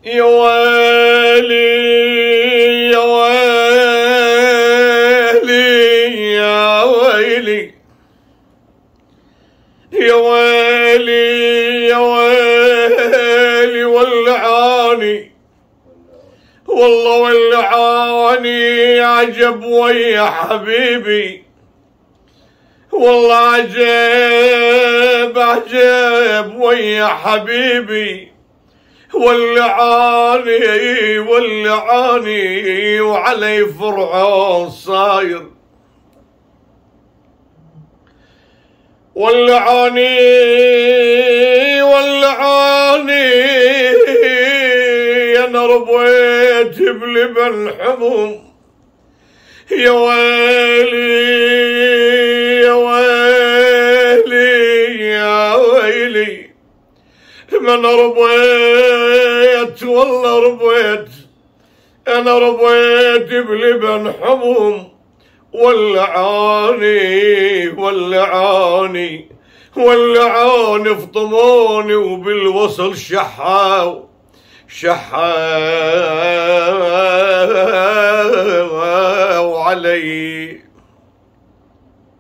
يا ويلي يا ويلي يا ويلي يا ويلي يا ويلي ولعاني والله ولعاني عجب ويا حبيبي والله عجب عجب ويا حبيبي ولعاني ولعاني وعلي فرعون صاير ولعاني ولعاني انا ربيت بلبن حموم يا ويلي يا ويلي يا ويلي من ربيت والله ربيت انا ربيت بلبن حموم ولعاني ولعاني ولعاني فطموني وبالوصل شحاو شحاو علي